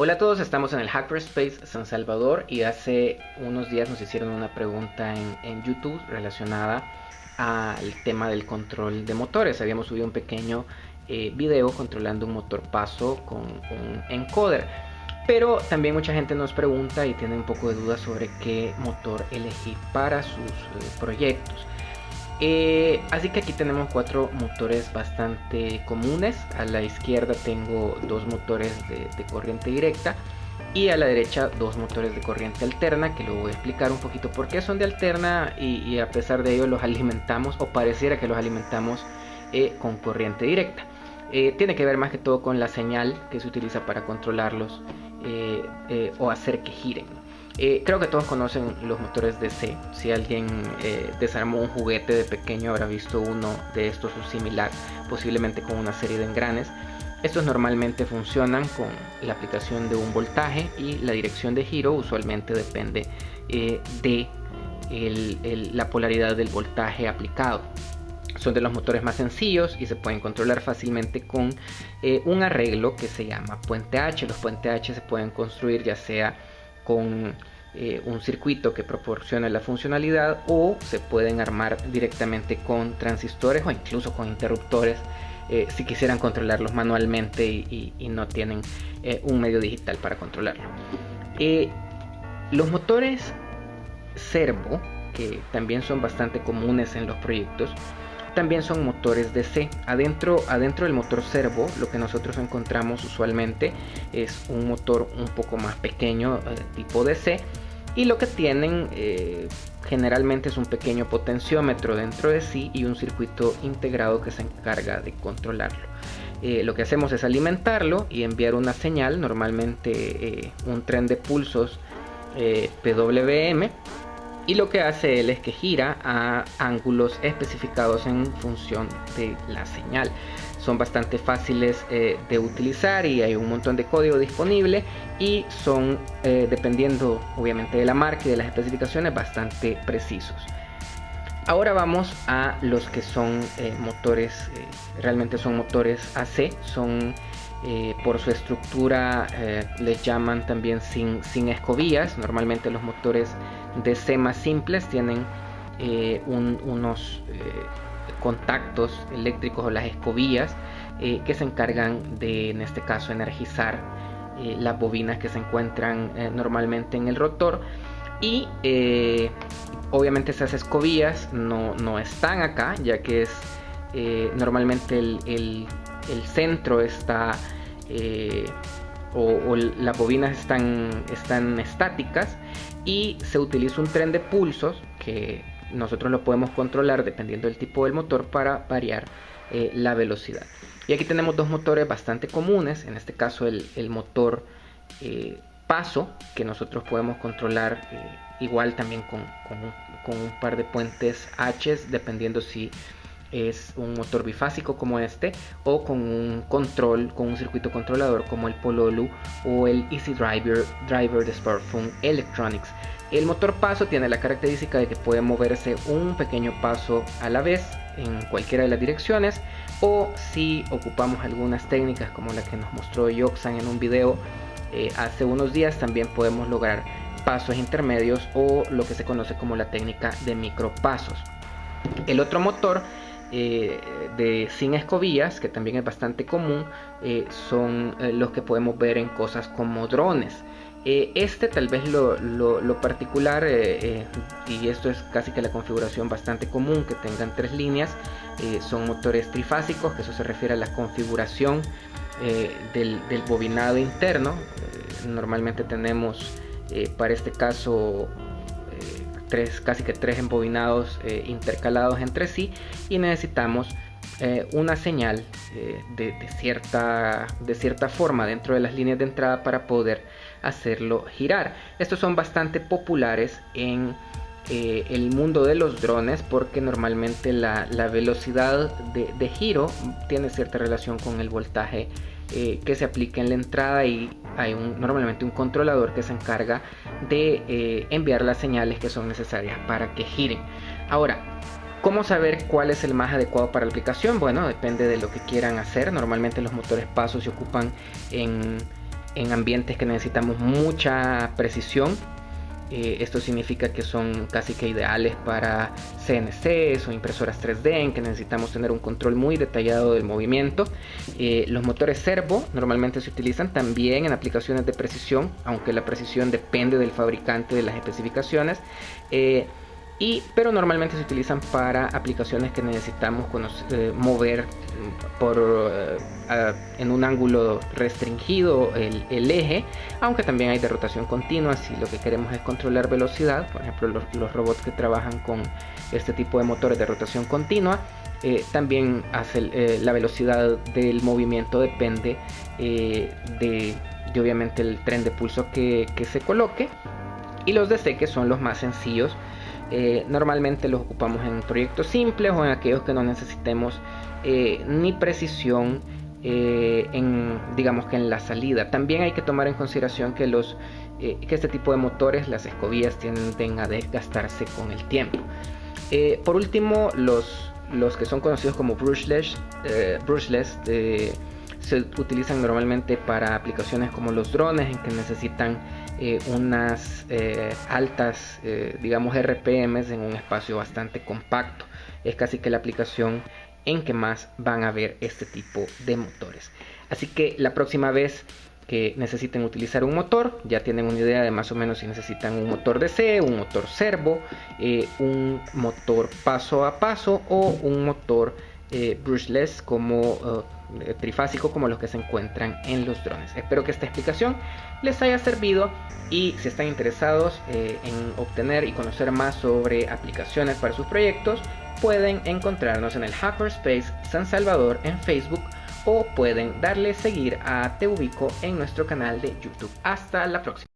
Hola a todos, estamos en el Hackerspace San Salvador y hace unos días nos hicieron una pregunta en YouTube relacionada al tema del control de motores. Habíamos subido un pequeño video controlando un motor paso con un encoder, pero también mucha gente nos pregunta y tiene un poco de dudas sobre qué motor elegir para sus proyectos. Así que aquí tenemos cuatro motores bastante comunes. A la izquierda tengo dos motores de corriente directa y a la derecha dos motores de corriente alterna, que lo voy a explicar un poquito por qué son de alterna y a pesar de ello los alimentamos, o pareciera que los alimentamos con corriente directa. Tiene que ver más que todo con la señal que se utiliza para controlarlos o hacer que giren. Creo que todos conocen los motores DC. Si alguien desarmó un juguete de pequeño habrá visto uno de estos o similar, posiblemente con una serie de engranes. Estos normalmente funcionan con la aplicación de un voltaje y la dirección de giro usualmente depende de la polaridad del voltaje aplicado. Son de los motores más sencillos y se pueden controlar fácilmente con un arreglo que se llama puente H. Los puentes H se pueden construir ya sea con un circuito que proporciona la funcionalidad o se pueden armar directamente con transistores o incluso con interruptores si quisieran controlarlos manualmente y no tienen un medio digital para controlarlo. Los motores servo, que también son bastante comunes en los proyectos, también son motores DC. Adentro del motor servo lo que nosotros encontramos usualmente es un motor un poco más pequeño tipo DC, y lo que tienen generalmente es un pequeño potenciómetro dentro de sí y un circuito integrado que se encarga de controlarlo. Lo que hacemos es alimentarlo y enviar una señal, normalmente un tren de pulsos PWM, y lo que hace él es que gira a ángulos especificados en función de la señal. Son bastante fáciles de utilizar y hay un montón de código disponible y son, dependiendo obviamente de la marca y de las especificaciones, bastante precisos. Ahora vamos a los que son motores, realmente son motores AC, son por su estructura les llaman también sin escobillas. Normalmente los motores DC más simples tienen unos contactos eléctricos o las escobillas que se encargan de, en este caso, energizar las bobinas que se encuentran normalmente en el rotor. Y obviamente esas escobillas no están acá, ya que es normalmente el centro está o las bobinas están estáticas, y se utiliza un tren de pulsos que nosotros lo podemos controlar dependiendo del tipo del motor para variar la velocidad. Y aquí tenemos dos motores bastante comunes, en este caso el motor paso, que nosotros podemos controlar igual también con un par de puentes H, dependiendo si es un motor bifásico como este o con un circuito controlador como el Pololu o el Easy Driver de Sparkfun Electronics. El motor paso tiene la característica de que puede moverse un pequeño paso a la vez en cualquiera de las direcciones, o si ocupamos algunas técnicas como la que nos mostró Yoxan en un video hace unos días, también podemos lograr pasos intermedios o lo que se conoce como la técnica de micropasos. El otro motor sin escobillas, que también es bastante común, son los que podemos ver en cosas como drones. Tal vez lo particular, y esto es casi que la configuración bastante común, que tengan tres líneas, son motores trifásicos, que eso se refiere a la configuración del bobinado interno. Normalmente tenemos para este caso casi que tres embobinados intercalados entre sí, y necesitamos una señal de cierta forma dentro de las líneas de entrada para poder hacerlo girar. Estos son bastante populares en el mundo de los drones porque normalmente la velocidad de giro tiene cierta relación con el voltaje que se aplica en la entrada, y hay normalmente un controlador que se encarga de enviar las señales que son necesarias para que giren. Ahora, ¿cómo saber cuál es el más adecuado para la aplicación? Bueno, depende de lo que quieran hacer. Normalmente los motores pasos se ocupan en en ambientes que necesitamos mucha precisión. Esto significa que son casi que ideales para CNCs o impresoras 3D en que necesitamos tener un control muy detallado del movimiento. Los motores servo normalmente se utilizan también en aplicaciones de precisión, aunque la precisión depende del fabricante, de las especificaciones. Pero normalmente se utilizan para aplicaciones que necesitamos mover en un ángulo restringido el eje, aunque también hay de rotación continua si lo que queremos es controlar velocidad. Por ejemplo, los robots que trabajan con este tipo de motores de rotación continua, también la velocidad del movimiento depende de obviamente el tren de pulso que se coloque. Y los DC, que son los más sencillos, normalmente los ocupamos en proyectos simples o en aquellos que no necesitemos ni precisión digamos que en la salida. También hay que tomar en consideración que este tipo de motores, las escobillas, tienden a desgastarse con el tiempo. Por último, los que son conocidos como brushless se utilizan normalmente para aplicaciones como los drones, en que necesitan unas altas digamos RPMs en un espacio bastante compacto. Es casi que la aplicación en que más van a ver este tipo de motores. Así que la próxima vez que necesiten utilizar un motor, ya tienen una idea de más o menos si necesitan un motor DC, un motor servo, un motor paso a paso o un motor brushless como trifásico, como los que se encuentran en los drones. Espero que esta explicación les haya servido, y si están interesados en obtener y conocer más sobre aplicaciones para sus proyectos, pueden encontrarnos en el Hackerspace San Salvador en Facebook, o pueden darle seguir a Te Ubico en nuestro canal de YouTube. Hasta la próxima.